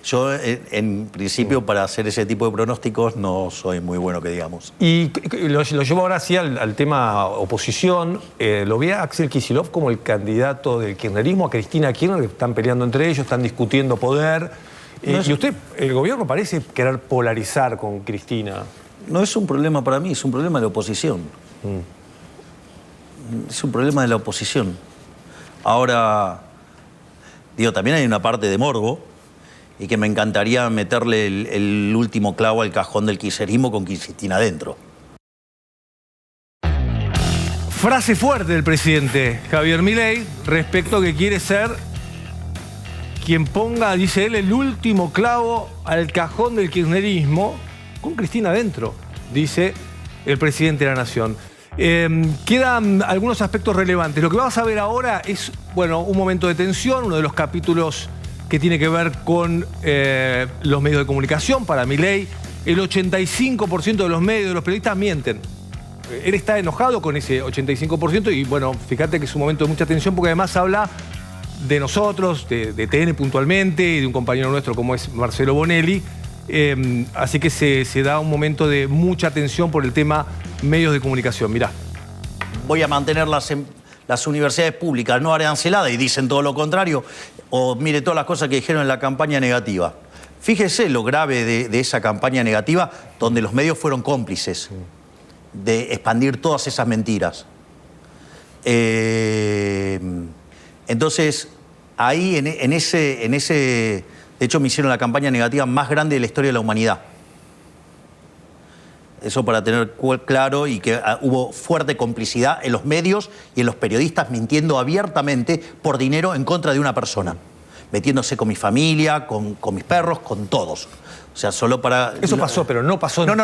Yo, en principio, para hacer ese tipo de pronósticos no soy muy bueno, que digamos. Y lo llevo ahora sí al tema oposición. Lo ve a Axel Kicillof como el candidato del kirchnerismo, a Cristina Kirchner, que están peleando entre ellos, están discutiendo poder. Y usted, el gobierno parece querer polarizar con Cristina. No es un problema para mí, es un problema de la oposición. Es un problema de la oposición. Ahora, digo, también hay una parte de morbo y que me encantaría meterle el último clavo al cajón del kirchnerismo con Cristina adentro. Frase fuerte del presidente Javier Milei respecto a que quiere ser quien ponga, dice él, el último clavo al cajón del kirchnerismo con Cristina adentro, dice el presidente de la Nación. Quedan algunos aspectos relevantes. Lo que vamos a ver ahora es, bueno, un momento de tensión, uno de los capítulos que tiene que ver con los medios de comunicación. Para Milei, el 85% de los medios, de los periodistas mienten. Él está enojado con ese 85% y, bueno, fíjate que es un momento de mucha tensión porque además habla de nosotros, de TN puntualmente, y de un compañero nuestro como es Marcelo Bonelli. Así que se da un momento de mucha tensión por el tema medios de comunicación. Mirá. Voy a mantener las universidades públicas no aranceladas y dicen todo lo contrario. O mire todas las cosas que dijeron en la campaña negativa. Fíjese lo grave de esa campaña negativa, donde los medios fueron cómplices de expandir todas esas mentiras. Entonces, ahí en ese... De hecho, me hicieron la campaña negativa más grande de la historia de la humanidad. Eso para tener claro, y que hubo fuerte complicidad en los medios y en los periodistas mintiendo abiertamente por dinero en contra de una persona. Metiéndose con mi familia, con mis perros, con todos. O sea, solo para... Eso pasó, pero no pasó en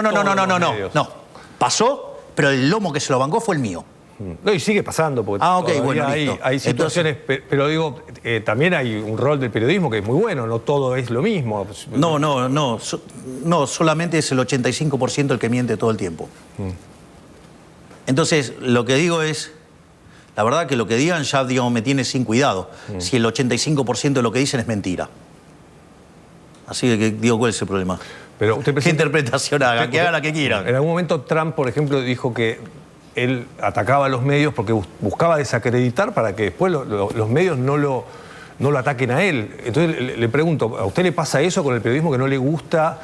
No. Pasó, pero el lomo que se lo bancó fue el mío. No, y sigue pasando, porque bueno, hay situaciones, entonces, pero digo, también hay un rol del periodismo que es muy bueno, no todo es lo mismo. No, solamente es el 85% el que miente todo el tiempo. Entonces, lo que digo es, la verdad que lo que digan ya, digamos, me tiene sin cuidado, si el 85% de lo que dicen es mentira. Así que digo, ¿cuál es el problema? Pero usted, ¿qué interpretación haga? Que haga la que quieran. En algún momento Trump, por ejemplo, dijo que él atacaba a los medios porque buscaba desacreditar para que después los medios no lo ataquen a él. Entonces le pregunto, ¿a usted le pasa eso con el periodismo, que no le gusta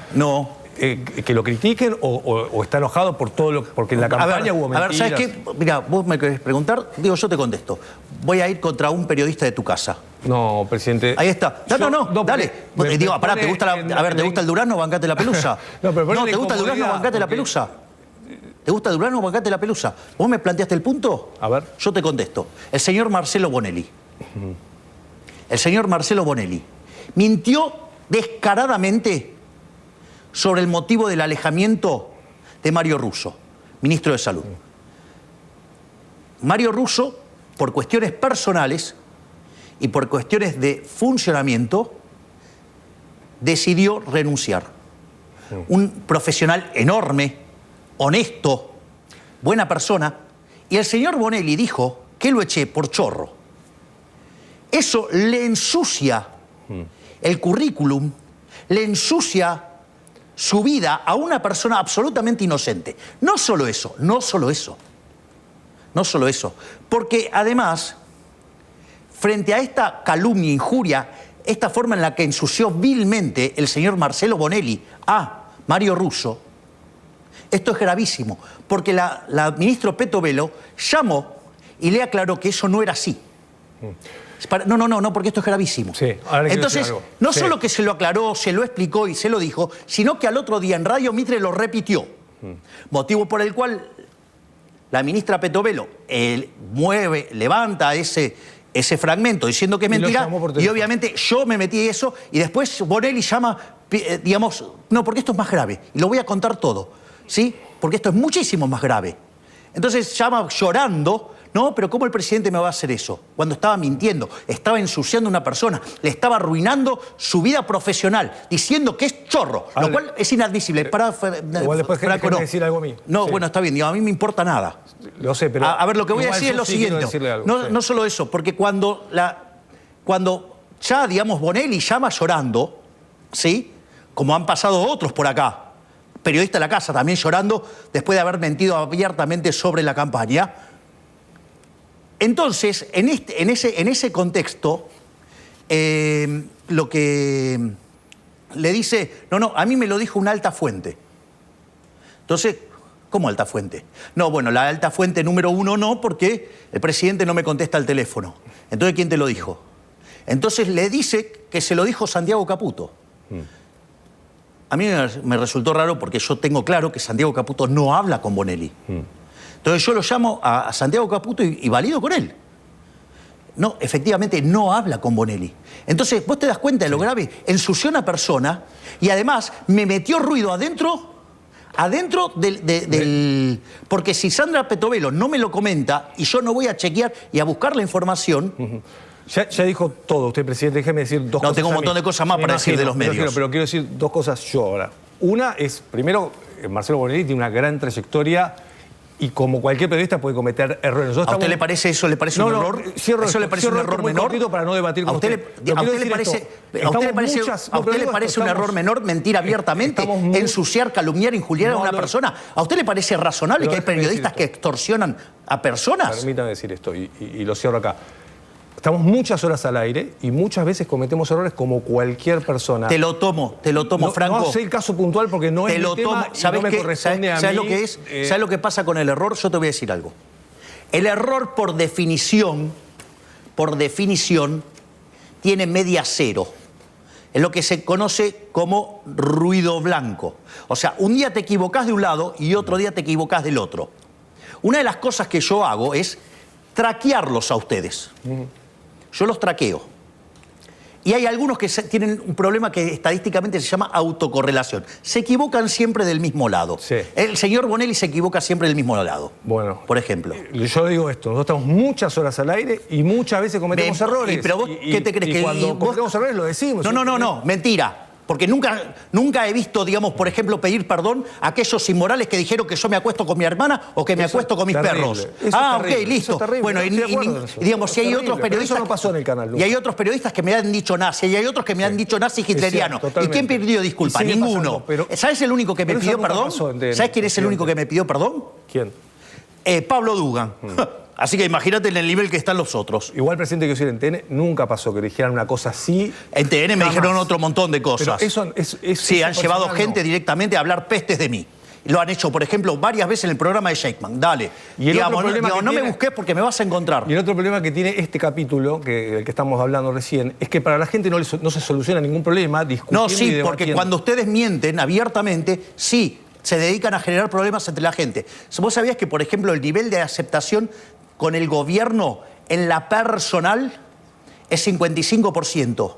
que lo critiquen o está enojado por todo porque en la campaña hubo mentiras? A ver, ¿sabes qué? Mira, vos me querés preguntar, digo, yo te contesto. Voy a ir contra un periodista de tu casa. No, presidente. Ahí está. No, dale. Digo, pará, ¿te gusta ¿te gusta el Durazno? Bancate la pelusa. ¿te gusta el Durazno? Bancate la pelusa. ¿Te gusta el Durazno? Bancate la pelusa. ¿Vos me planteaste el punto? A ver. Yo te contesto. El señor Marcelo Bonelli. El señor Marcelo Bonelli mintió descaradamente sobre el motivo del alejamiento de Mario Russo, ministro de Salud. Mario Russo, por cuestiones personales y por cuestiones de funcionamiento, decidió renunciar. Un profesional enorme, honesto, buena persona, y el señor Bonelli dijo que lo eché por chorro. Eso le ensucia el currículum, le ensucia su vida a una persona absolutamente inocente. No solo eso, porque además, frente a esta calumnia, injuria, esta forma en la que ensució vilmente el señor Marcelo Bonelli a Mario Russo, esto es gravísimo, porque la ministra Petovelo llamó y le aclaró que eso no era así. No, porque esto es gravísimo. Sí, ahora le quiero Entonces, decir algo. no Sí. solo que se lo aclaró, se lo explicó y se lo dijo, sino que al otro día en Radio Mitre lo repitió. Motivo por el cual la ministra Petovelo levanta ese fragmento diciendo que es Y lo mentira, llamó por y teléfono. obviamente yo me metí en eso, y después Bonelli llama, digamos, no, porque esto es más grave, y lo voy a contar todo, ¿sí? Porque esto es muchísimo más grave. Entonces llama llorando, no, pero ¿cómo el presidente me va a hacer eso? Cuando estaba mintiendo, estaba ensuciando a una persona, le estaba arruinando su vida profesional, diciendo que es chorro, lo cual es inadmisible. Igual después Franco, déjeme decir algo a mí. No, Sí. bueno, está bien, digo, a mí me importa nada. Lo sé, pero... A ver, lo que voy a igual decir es yo lo sí quiero siguiente. decirle algo, sí. No solo eso, porque cuando ya, digamos, Bonelli llama llorando, ¿sí? Como han pasado otros por acá, periodista de la casa también llorando después de haber mentido abiertamente sobre la campaña. Entonces, en ese contexto, lo que le dice, no, a mí me lo dijo una alta fuente. Entonces, ¿cómo alta fuente? No, bueno, la alta fuente número 1 no, porque el presidente no me contesta el teléfono. Entonces, ¿quién te lo dijo? Entonces le dice que se lo dijo Santiago Caputo. A mí me resultó raro porque yo tengo claro que Santiago Caputo no habla con Bonelli. Entonces yo lo llamo a Santiago Caputo y valido con él. No, efectivamente no habla con Bonelli. Entonces, vos te das cuenta de lo grave. Ensució a una persona y además me metió ruido adentro del... Porque si Sandra Petovelo no me lo comenta y yo no voy a chequear y a buscar la información... Ya dijo todo usted, presidente. Déjeme decir dos cosas. No, tengo un montón de cosas más para decir de los medios. Pero quiero decir dos cosas yo ahora. Una es, primero, Marcelo Bonelli tiene una gran trayectoria y como cualquier periodista puede cometer errores. ¿A usted le parece eso? ¿Le parece un error? ¿Eso le parece un error menor? Para no debatir con ¿A usted le parece un error menor mentir abiertamente, ensuciar, calumniar, injuriar a una persona? ¿A usted le parece razonable que hay periodistas que extorsionan a personas? Permítame decir esto y lo cierro acá. Estamos muchas horas al aire y muchas veces cometemos errores como cualquier persona. Te lo tomo, Franco. No sé el caso puntual porque no es mi tema y no me corresponde a mí. ¿Sabes lo que es? ¿Sabes lo que pasa con el error? Yo te voy a decir algo. El error, por definición, tiene media cero. Es lo que se conoce como ruido blanco. O sea, un día te equivocás de un lado y otro día te equivocás del otro. Una de las cosas que yo hago es traquearlos a ustedes. Yo los traqueo. Y hay algunos que tienen un problema que estadísticamente se llama autocorrelación. Se equivocan siempre del mismo lado. Sí. El señor Bonelli se equivoca siempre del mismo lado. Bueno. Por ejemplo. Yo digo esto, nosotros estamos muchas horas al aire y muchas veces cometemos errores. Pero vos, ¿qué te crees? Y cuando cometemos errores lo decimos. No, mentira. Porque nunca he visto, digamos, por ejemplo, pedir perdón a aquellos inmorales que dijeron que yo me acuesto con mi hermana o que me acuesto con mis perros. Ok, listo. Eso es terrible. Bueno, digamos, si hay otros periodistas... Eso no pasó en el canal. Y hay otros periodistas que me han dicho nazi, y hay otros que me han dicho nazi hitleriano. ¿Y quién pidió disculpas? Ninguno. ¿Sabes el único que me pidió perdón? ¿Sabes quién es el único que me pidió perdón? ¿Quién? Pablo Dugan. Así que imagínate en el nivel que están los otros. Igual, presidente, que yo decir, en TN nunca pasó que dijeran una cosa así. En TN me dijeron otro montón de cosas. Pero sí, han llevado gente directamente a hablar pestes de mí. Lo han hecho, por ejemplo, varias veces en el programa de Shakeman. Dale. Y no me busques porque me vas a encontrar. Y el otro problema que tiene este capítulo, del que estamos hablando recién, es que para la gente no se soluciona ningún problema discutiendo. No, sí, porque cuando ustedes mienten abiertamente, sí, se dedican a generar problemas entre la gente. ¿Vos sabías que, por ejemplo, el nivel de aceptación con el gobierno en la personal es 55%?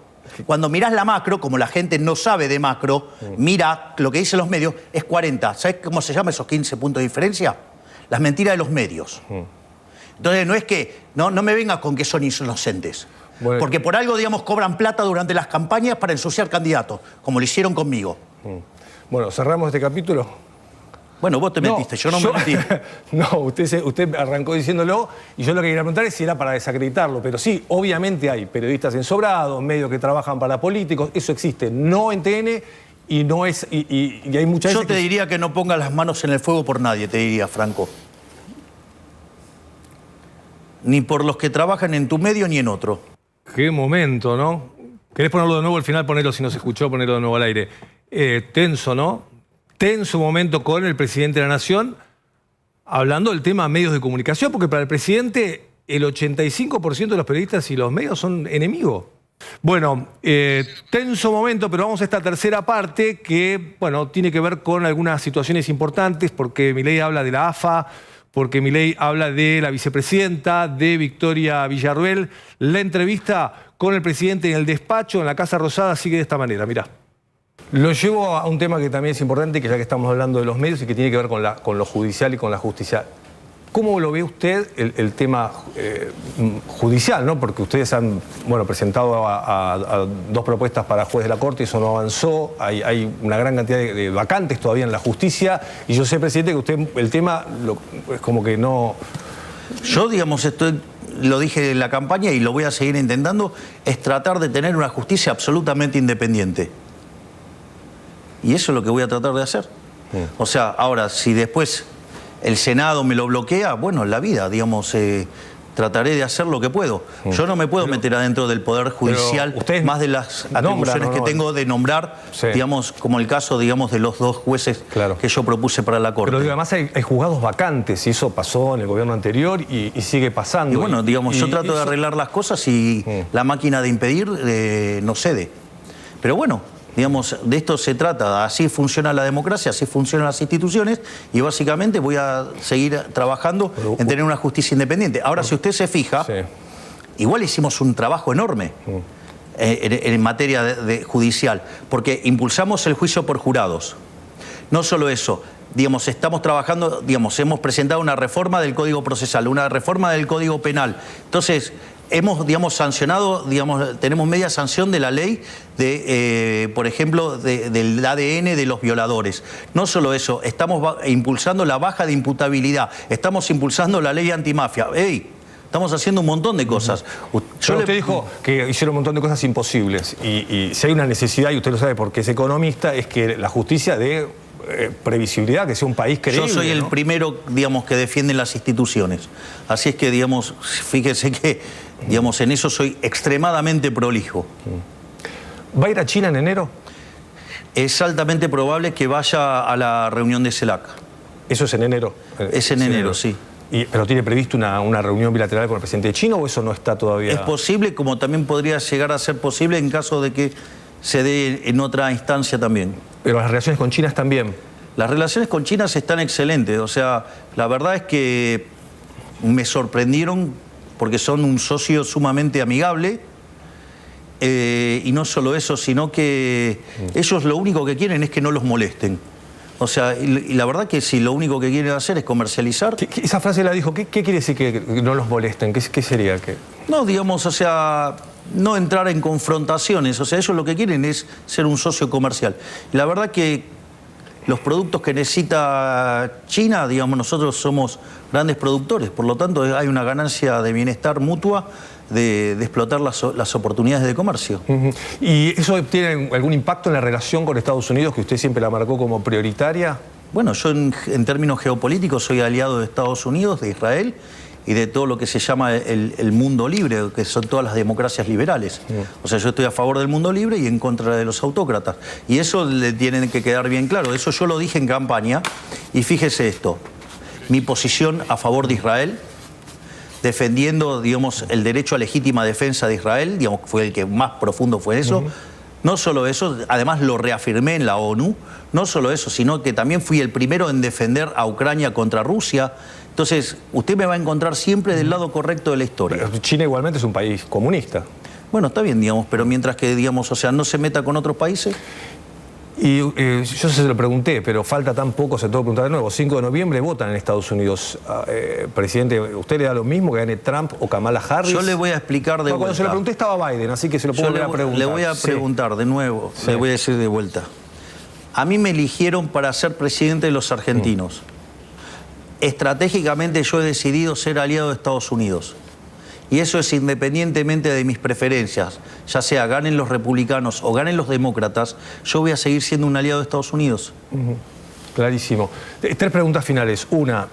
Cuando mirás la macro, como la gente no sabe de macro, mira lo que dicen los medios, es 40%. ¿Sabés cómo se llama esos 15 puntos de diferencia? Las mentiras de los medios. Entonces no es que, no me vengas con que son inocentes. Bueno. Porque por algo, digamos, cobran plata durante las campañas para ensuciar candidatos, como lo hicieron conmigo. Bueno, cerramos este capítulo. Bueno, vos te metiste, yo no me metí. No, usted arrancó diciéndolo y yo lo que quería preguntar es si era para desacreditarlo. Pero sí, obviamente hay periodistas ensobrados, medios que trabajan para políticos, eso existe. No en TN y no es... Y hay muchas veces yo te diría que no pongas las manos en el fuego por nadie, te diría, Franco. Ni por los que trabajan en tu medio ni en otro. Qué momento, ¿no? ¿Querés ponerlo de nuevo al final? Ponerlo, si no se escuchó, ponerlo de nuevo al aire. Tenso, ¿no? Tenso momento con el presidente de la Nación, hablando del tema medios de comunicación, porque para el presidente el 85% de los periodistas y los medios son enemigos. Bueno, tenso momento, pero vamos a esta tercera parte que, bueno, tiene que ver con algunas situaciones importantes, porque Milei habla de la AFA, porque Milei habla de la vicepresidenta, de Victoria Villarruel. La entrevista con el presidente en el despacho, en la Casa Rosada, sigue de esta manera, mirá. Lo llevo a un tema que también es importante, que ya que estamos hablando de los medios y que tiene que ver con lo judicial y con la justicia. ¿Cómo lo ve usted el tema judicial, ¿no? Porque ustedes han presentado a dos propuestas para juez de la Corte, eso no avanzó, hay una gran cantidad de vacantes todavía en la justicia, y yo sé, presidente, que usted el tema es como que no... Yo, digamos, lo dije en la campaña y lo voy a seguir intentando, es tratar de tener una justicia absolutamente independiente. Y eso es lo que voy a tratar de hacer. O sea, ahora, si después el Senado me lo bloquea, bueno, la vida, digamos, trataré de hacer lo que puedo. Yo no me puedo meter adentro del Poder Judicial, más de las atribuciones que tengo de nombrar, digamos, como el caso, digamos, de los dos jueces que yo propuse para la Corte. Pero además hay juzgados vacantes, y eso pasó en el gobierno anterior y sigue pasando. Y bueno, digamos, yo trato de arreglar las cosas y la máquina de impedir no cede. Pero bueno, digamos, de esto se trata, así funciona la democracia, así funcionan las instituciones, y básicamente voy a seguir trabajando en tener una justicia independiente. Ahora, si usted se fija, igual hicimos un trabajo enorme en materia de judicial, porque impulsamos el juicio por jurados. No solo eso, digamos, estamos trabajando, digamos, hemos presentado una reforma del Código Procesal, una reforma del Código Penal. Entonces, hemos, digamos, sancionado, digamos, tenemos media sanción de la ley de, por ejemplo, del ADN de los violadores. No solo eso, estamos impulsando la baja de imputabilidad, estamos impulsando la ley antimafia. ¡Ey! Estamos haciendo un montón de cosas. Usted dijo que hicieron un montón de cosas imposibles, y si hay una necesidad, y usted lo sabe porque es economista, es que la justicia dé previsibilidad, que sea un país creíble. Yo soy el primero, digamos, que defiende las instituciones. Así es que, digamos, fíjese que, digamos, en eso soy extremadamente prolijo. ¿Va a ir a China en enero? Es altamente probable que vaya a la reunión de CELAC. ¿Eso es en enero? Es en enero, sí. ¿Pero tiene previsto una reunión bilateral con el presidente chino o eso no está todavía? Es posible, como también podría llegar a ser posible en caso de que se dé en otra instancia también. ¿Pero las relaciones con China están bien? Las relaciones con China están excelentes. O sea, la verdad es que me sorprendieron porque son un socio sumamente amigable. Y no solo eso, sino que ellos lo único que quieren es que no los molesten. O sea, y la verdad que si lo único que quieren hacer es comercializar... Esa frase la dijo, ¿qué quiere decir que no los molesten? ¿Qué sería? No, digamos, o sea, no entrar en confrontaciones. O sea, ellos lo que quieren es ser un socio comercial. Y la verdad que los productos que necesita China, digamos, nosotros somos grandes productores. Por lo tanto, hay una ganancia de bienestar mutua de explotar las oportunidades de comercio. ¿Y eso tiene algún impacto en la relación con Estados Unidos, que usted siempre la marcó como prioritaria? Bueno, yo en términos geopolíticos soy aliado de Estados Unidos, de Israel y de todo lo que se llama el mundo libre, que son todas las democracias liberales. O sea, yo estoy a favor del mundo libre y en contra de los autócratas. Y eso le tiene que quedar bien claro. Eso yo lo dije en campaña. Y fíjese esto, mi posición a favor de Israel, defendiendo, digamos, el derecho a legítima defensa de Israel, digamos, fue el que más profundo fue eso. No solo eso, además lo reafirmé en la ONU, no solo eso, sino que también fui el primero en defender a Ucrania contra Rusia. Entonces, usted me va a encontrar siempre del lado correcto de la historia. Pero China igualmente es un país comunista. Bueno, está bien, digamos, pero mientras que, digamos, o sea, no se meta con otros países... Y yo se lo pregunté, pero falta tan poco, se tengo que preguntar de nuevo. 5 de noviembre votan en Estados Unidos. Presidente, ¿usted le da lo mismo que gane Trump o Kamala Harris? Yo le voy a explicar de vuelta. Cuando se lo pregunté estaba Biden, así que se lo puedo volver a preguntar. Le voy a preguntar de nuevo, le voy a decir de vuelta. A mí me eligieron para ser presidente de los argentinos. Estratégicamente yo he decidido ser aliado de Estados Unidos. Y eso es independientemente de mis preferencias, ya sea ganen los republicanos o ganen los demócratas, yo voy a seguir siendo un aliado de Estados Unidos. Clarísimo. 3 preguntas finales. Una,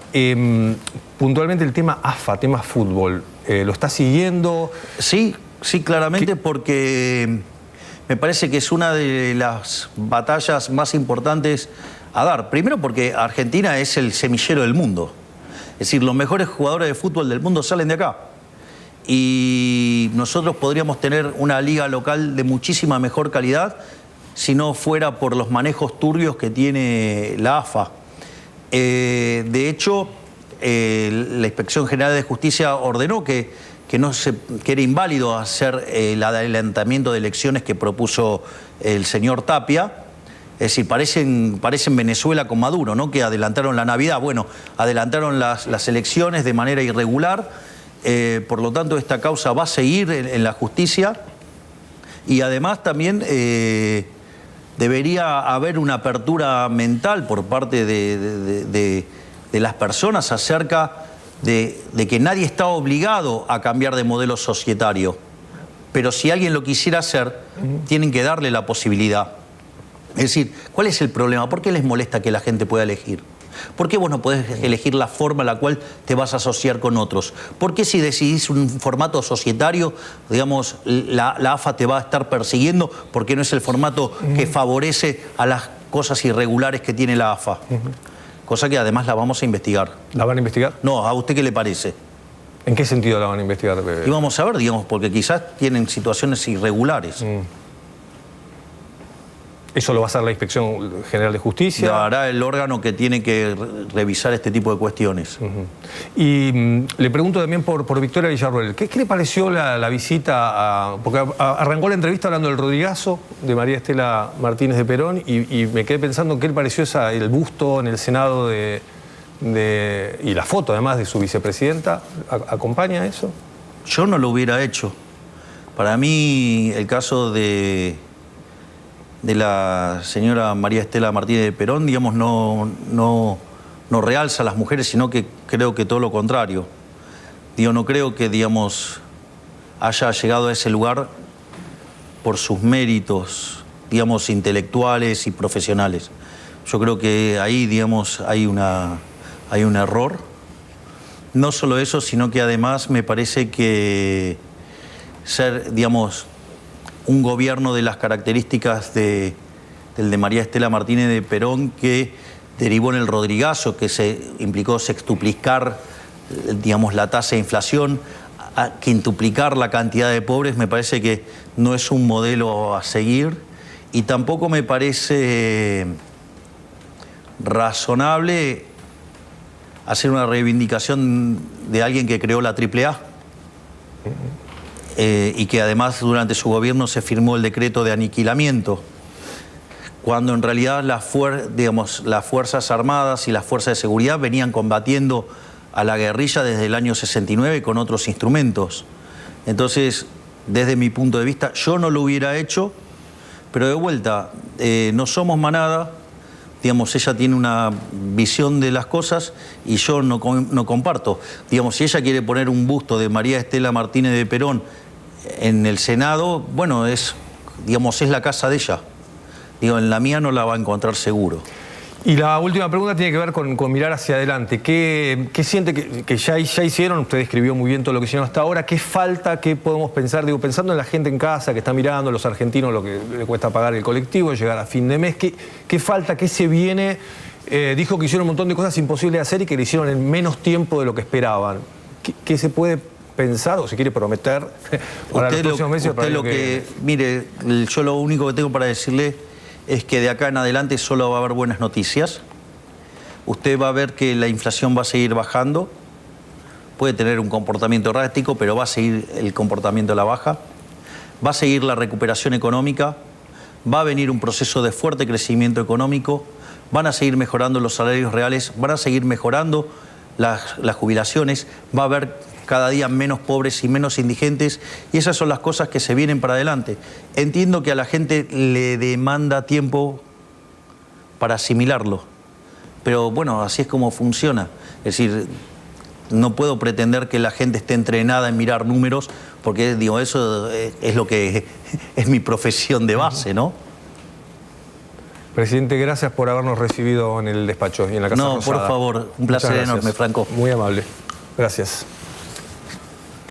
puntualmente el tema AFA, tema fútbol, ¿lo está siguiendo? Sí, claramente, porque me parece que es una de las batallas más importantes a dar. Primero porque Argentina es el semillero del mundo. Es decir, los mejores jugadores de fútbol del mundo salen de acá. y nosotros podríamos tener una liga local de muchísima mejor calidad si no fuera por los manejos turbios que tiene la AFA. De hecho, la Inspección General de Justicia ordenó que era inválido hacer el adelantamiento de elecciones que propuso el señor Tapia. Es decir, parecen Venezuela con Maduro, ¿no? Que adelantaron la Navidad. Bueno, adelantaron las elecciones de manera irregular. Por lo tanto, esta causa va a seguir en la justicia. Y además también debería haber una apertura mental por parte de las personas acerca de que nadie está obligado a cambiar de modelo societario. Pero si alguien lo quisiera hacer, tienen que darle la posibilidad. Es decir, ¿cuál es el problema? ¿Por qué les molesta que la gente pueda elegir? ¿Por qué vos no podés elegir la forma en la cual te vas a asociar con otros? ¿Por qué si decidís un formato societario, digamos, la AFA te va a estar persiguiendo porque no es el formato que favorece a las cosas irregulares que tiene la AFA? Cosa que además la vamos a investigar. ¿La van a investigar? No, ¿a usted qué le parece? ¿En qué sentido la van a investigar? Y vamos a ver, digamos, porque quizás tienen situaciones irregulares. ¿Eso lo va a hacer la Inspección General de Justicia? Lo hará el órgano que tiene que revisar este tipo de cuestiones. Y le pregunto también por Victoria Villarroel. ¿Qué le pareció la visita porque arrancó la entrevista hablando del Rodrigazo de María Estela Martínez de Perón y me quedé pensando qué le pareció el busto en el Senado y la foto además de su vicepresidenta? ¿Acompaña eso? Yo no lo hubiera hecho. Para mí el caso de la señora María Estela Martínez de Perón, digamos, no realza a las mujeres, sino que creo que todo lo contrario. No creo que, digamos, haya llegado a ese lugar por sus méritos, digamos, intelectuales y profesionales. Yo creo que ahí, digamos, hay un error. No solo eso, sino que además me parece que ser, digamos, un gobierno de las características del de María Estela Martínez de Perón, que derivó en el Rodrigazo, que implicó sextuplicar, digamos, la tasa de inflación, quintuplicar la cantidad de pobres, me parece que no es un modelo a seguir, y tampoco me parece razonable hacer una reivindicación de alguien que creó la AAA. Y que además durante su gobierno se firmó el decreto de aniquilamiento, cuando en realidad las Fuerzas Armadas y las Fuerzas de Seguridad venían combatiendo a la guerrilla desde el año 69 con otros instrumentos. Entonces, desde mi punto de vista, yo no lo hubiera hecho, pero de vuelta, no somos manada, digamos, ella tiene una visión de las cosas y yo no comparto. Digamos, si ella quiere poner un busto de María Estela Martínez de Perón en el Senado, bueno, es la casa de ella. En la mía no la va a encontrar seguro. Y la última pregunta tiene que ver con mirar hacia adelante. ¿Qué siente que ya hicieron? Usted describió muy bien todo lo que hicieron hasta ahora. ¿Qué falta? ¿Qué podemos pensar? Pensando en la gente en casa que está mirando, los argentinos, lo que le cuesta pagar el colectivo, llegar a fin de mes. ¿Qué falta? ¿Qué se viene? Dijo que hicieron un montón de cosas imposibles de hacer y que le hicieron en menos tiempo de lo que esperaban. ¿Qué se puede pensar o se quiere prometer para los próximos meses? Mire, yo lo único que tengo para decirle es que de acá en adelante solo va a haber buenas noticias. Usted va a ver que la inflación va a seguir bajando. Puede tener un comportamiento errático, pero va a seguir el comportamiento a la baja. Va a seguir la recuperación económica. Va a venir un proceso de fuerte crecimiento económico. Van a seguir mejorando los salarios reales. Van a seguir mejorando las jubilaciones. Va a haber cada día menos pobres y menos indigentes, y esas son las cosas que se vienen para adelante. Entiendo que a la gente le demanda tiempo para asimilarlo, pero bueno, así es como funciona. Es decir, no puedo pretender que la gente esté entrenada en mirar números, porque eso es lo que es mi profesión de base, ¿no? Presidente, gracias por habernos recibido en el despacho y en la Casa Rosada. No, por favor, un placer enorme, Franco. Muy amable. Gracias.